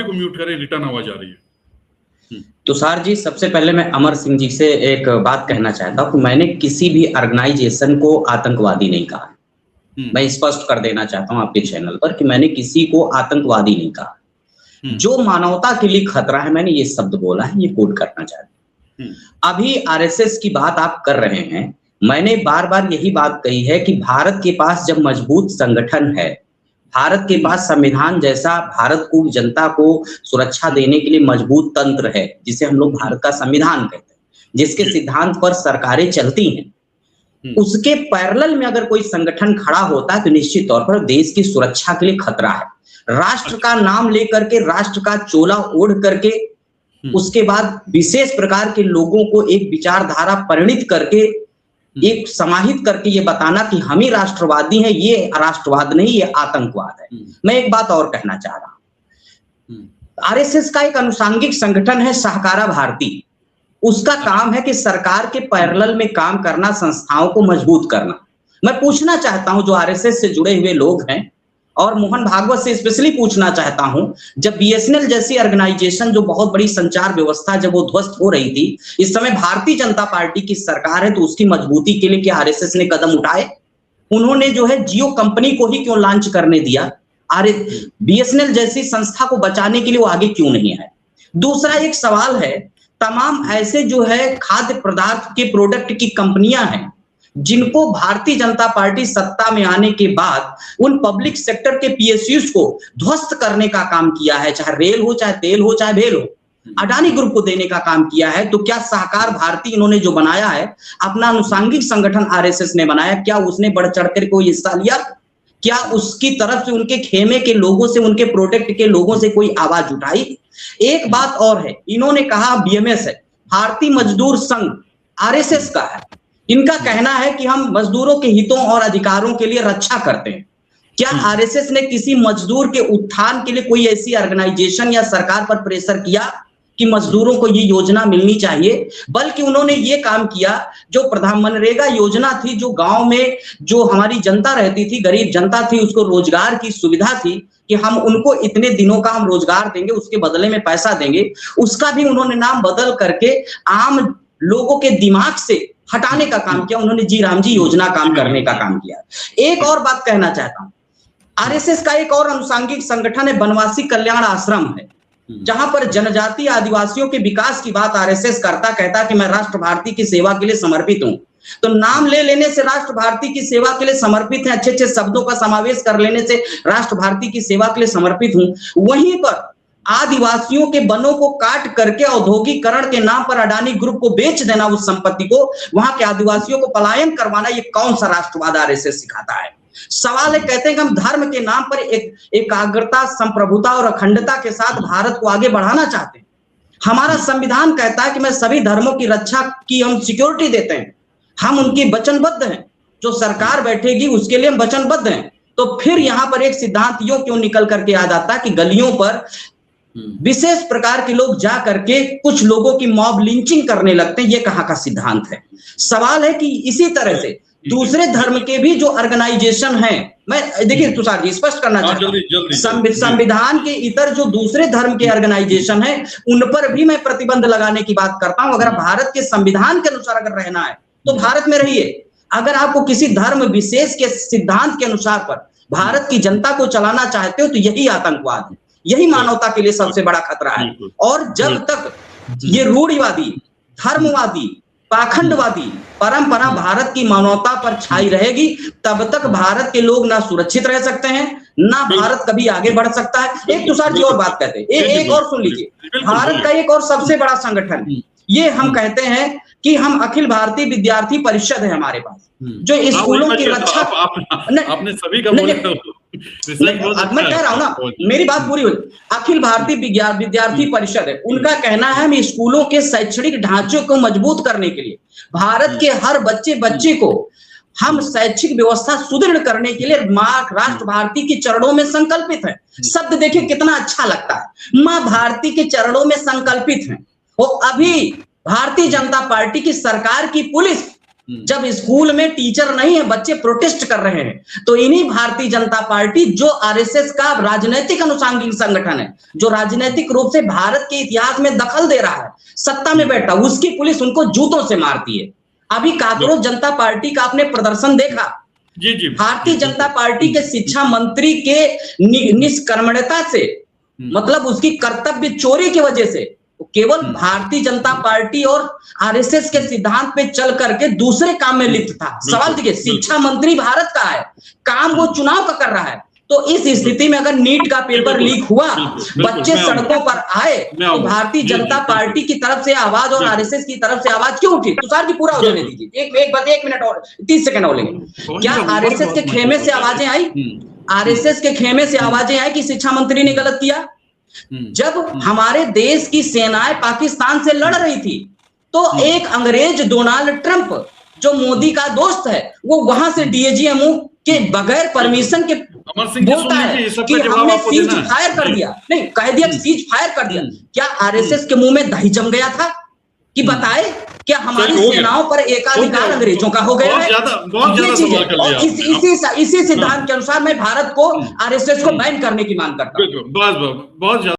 को म्यूट करें, रिटर्न आवाज आ रही है। तुषार जी, सबसे पहले मैं अमर सिंह जी से एक बात कहना चाहता हूँ कि मैंने किसी भी ऑर्गेनाइजेशन को आतंकवादी नहीं कहा। मैं स्पष्ट कर देना चाहता हूँ आपके चैनल पर कि मैंने किसी को आतंकवादी नहीं कहा। जो मानवता के लिए खतरा है, मैंने ये शब्द बोला है, ये कोट करना चाहता हूँ। अभी आरएसएस की बात आप कर रहे हैं, मैंने बार बार यही बात कही है कि भारत के पास जब मजबूत संगठन है, भारत के पास संविधान जैसा भारत को, जनता को सुरक्षा देने के लिए मजबूत तंत्र है, जिसे हम लोग भारत का संविधान कहते हैं, जिसके सिद्धांत पर सरकारें चलती हैं, उसके पैरेलल में अगर कोई संगठन खड़ा होता है तो निश्चित तौर पर देश की सुरक्षा के लिए खतरा है। राष्ट्र का नाम लेकर के, राष्ट्र का चोला ओढ़ करके, उसके बाद विशेष प्रकार के लोगों को एक विचारधारा परिणित करके, एक समाहित करके ये बताना कि हम ही राष्ट्रवादी हैं, ये राष्ट्रवाद नहीं, ये आतंकवाद है। मैं एक बात और कहना चाह रहा हूं, आरएसएस का एक अनुषांगिक संगठन है सहकारा भारती। उसका काम है कि सरकार के पैरेलल में काम करना, संस्थाओं को मजबूत करना। मैं पूछना चाहता हूं जो आरएसएस से जुड़े हुए लोग हैं, और मोहन भागवत से स्पेशली पूछना चाहता हूं, जब बीएसएनएल जैसी ऑर्गेनाइजेशन, जो बहुत बड़ी संचार व्यवस्था, जब वो ध्वस्त हो रही थी, इस समय भारतीय जनता पार्टी की सरकार है, तो उसकी मजबूती के लिए क्या आरएसएस ने कदम उठाए? उन्होंने जो है जियो कंपनी को ही क्यों लॉन्च करने दिया? बीएसएनएल जैसी संस्था को बचाने के लिए वो आगे क्यों नहीं है? दूसरा एक सवाल है, तमाम ऐसे जो है खाद्य पदार्थ के प्रोडक्ट की कंपनियां हैं जिनको भारतीय जनता पार्टी सत्ता में आने के बाद उन पब्लिक सेक्टर के पीएसयूज को ध्वस्त करने का काम किया है, चाहे रेल हो, चाहे तेल हो, चाहे भेल हो, अडानी ग्रुप को देने का काम किया है। तो क्या सहकार भारती इन्होंने जो बनाया है, अपना अनुषांगिक संगठन आरएसएस ने बनाया, क्या उसने बढ़ चढ़कर कोई हिस्सा लिया? क्या उसकी तरफ से, उनके खेमे के लोगों से, उनके प्रोडक्ट के लोगों से कोई आवाज उठाई? एक बात और है, इन्होंने कहा बीएमएस है, भारतीय मजदूर संघ आरएसएस का है, इनका कहना है कि हम मजदूरों के हितों और अधिकारों के लिए रक्षा करते हैं। क्या आरएसएस ने किसी मजदूर के उत्थान के लिए कोई ऐसी ऑर्गेनाइजेशन या सरकार पर प्रेशर किया कि मजदूरों को ये योजना मिलनी चाहिए? बल्कि उन्होंने ये काम किया, जो प्रधान मनरेगा योजना थी, जो गांव में जो हमारी जनता रहती थी, गरीब जनता थी, उसको रोजगार की सुविधा थी कि हम उनको इतने दिनों का हम रोजगार देंगे, उसके बदले में पैसा देंगे, उसका भी उन्होंने नाम बदल करके आम लोगों के दिमाग से हटाने का काम किया। उन्होंने जी राम जी योजना काम करने का काम किया। एक और बात कहना चाहता हूं, आरएसएस का एक और अनुषांगिक संगठन है बनवासी कल्याण आश्रम है, जहां पर जनजातीय आदिवासियों के विकास की बात आरएसएस करता, कहता कि मैं राष्ट्र भारती की सेवा के लिए समर्पित हूं। तो नाम ले लेने से राष्ट्र भारती की सेवा के लिए समर्पित है, अच्छे अच्छे शब्दों का समावेश कर लेने से राष्ट्र भारती की सेवा के लिए समर्पित हूं, वहीं पर आदिवासियों के वनों को काट करके औद्योगिकरण के नाम पर अडानी ग्रुप को बेच देना, उस संपत्ति को, वहां के आदिवासियों को पलायन करवाना, ये कौन सा राष्ट्रवाद आरएसएस सिखाता है? सवाल है, कहते हैं कि हम धर्म के नाम पर एक एकाग्रता, संप्रभुता और अखंडता के साथ भारत को आगे बढ़ाना चाहते हैं। हमारा संविधान कहता है कि मैं सभी धर्मों की रक्षा की हम सिक्योरिटी देते हैं, हम उनकी वचनबद्ध हैं, जो सरकार बैठेगी उसके लिए हम वचनबद्ध हैं। तो फिर यहाँ पर एक सिद्धांत यूं क्यों निकल करके आ जाता है कि गलियों पर विशेष प्रकार के लोग जा करके कुछ लोगों की मॉब लिंचिंग करने लगते हैं? ये कहाँ का सिद्धांत है? सवाल है कि इसी तरह से दूसरे धर्म के भी जो ऑर्गेनाइजेशन हैं, मैं देखिए तुषार जी स्पष्ट करना चाहता हूं, संविधान के इतर जो दूसरे धर्म के ऑर्गेनाइजेशन हैं, उन पर भी मैं प्रतिबंध लगाने की बात करता हूं। अगर भारत के संविधान के अनुसार अगर रहना है तो भारत में रहिए। अगर आपको किसी धर्म विशेष के सिद्धांत के अनुसार पर भारत की जनता को चलाना चाहते हो, तो यही आतंकवाद है, यही मानवता के लिए सबसे बड़ा खतरा है। और जब तक ये रूढ़िवादी, धर्मवादी, पाखंडवादी परंपरा भारत की मानवता पर छाई रहेगी, तब तक भारत के लोग ना सुरक्षित रह सकते हैं, ना भारत कभी आगे बढ़ सकता है। एक तुषार जी और बात कहते हैं, एक और सुन लीजिए, भारत का एक और सबसे बड़ा संगठन, ये हम कहते हैं कि हम अखिल भारतीय विद्यार्थी परिषद है हमारे पास, जो स्कूलों की रक्षा। आपने सभी का मैं कह रहा हूं ना, मेरी बात पूरी हो। अखिल भारतीय विद्यार्थी परिषद है, उनका कहना है हम स्कूलों के शैक्षणिक ढांचे को मजबूत करने के लिए, भारत के हर बच्चे को हम शैक्षिक व्यवस्था सुदृढ़ करने के लिए मां राष्ट्र भारती के चरणों में संकल्पित है। शब्द देखिए कितना अच्छा लगता है, मां भारती के चरणों में संकल्पित है। और अभी भारतीय जनता पार्टी की सरकार की पुलिस जब स्कूल में टीचर नहीं है, बच्चे प्रोटेस्ट कर रहे हैं, तो इन्हीं भारतीय जनता पार्टी, जो आरएसएस का राजनीतिक अनुषंगिक संगठन है, जो राजनीतिक रूप से भारत के इतिहास में दखल दे रहा है, सत्ता में बैठा, उसकी पुलिस उनको जूतों से मारती है। अभी कांग्रेस जनता पार्टी का आपने प्रदर्शन देखा, जी भारतीय जनता पार्टी के शिक्षा मंत्री के निष्कर्मण्यता से, मतलब उसकी कर्तव्य चोरी की वजह से, केवल भारतीय जनता पार्टी और आरएसएस के सिद्धांत पे चल करके दूसरे काम में लिप्त था। सवाल देखिए, शिक्षा मंत्री भारत का है, काम वो चुनाव का कर रहा है, तो इस स्थिति में अगर नीट का पेपर लीक हुआ, बच्चे सड़कों पर आए, तो भारतीय जनता पार्टी की तरफ से आवाज और आरएसएस की तरफ से आवाज क्यों उठी? तुषार जी पूरा हो जाने दीजिए, एक मिनट और 30 सेकंड और लेंगे। क्या आरएसएस के खेमे से आवाजें आई? आरएसएस के खेमे से आवाजें आई कि शिक्षा मंत्री ने गलत किया? जब हमारे देश की सेनाएं पाकिस्तान से लड़ रही थी, तो एक अंग्रेज डोनाल्ड ट्रंप, जो मोदी का दोस्त है, वो वहां से डीएजीएमओ के बगैर परमिशन के बोलता है कि हमने सीज फायर कर दिया, नहीं कह दिया सीज फायर कर दिया। क्या आरएसएस के मुंह में दही जम गया था कि बताए क्या हमारी सेनाओं पर एकाधिकार अंग्रेजों का हो गया है? इसी सिद्धांत के अनुसार मैं भारत को, आरएसएस को बैन करने की मांग करता हूं। बहुत ज्यादा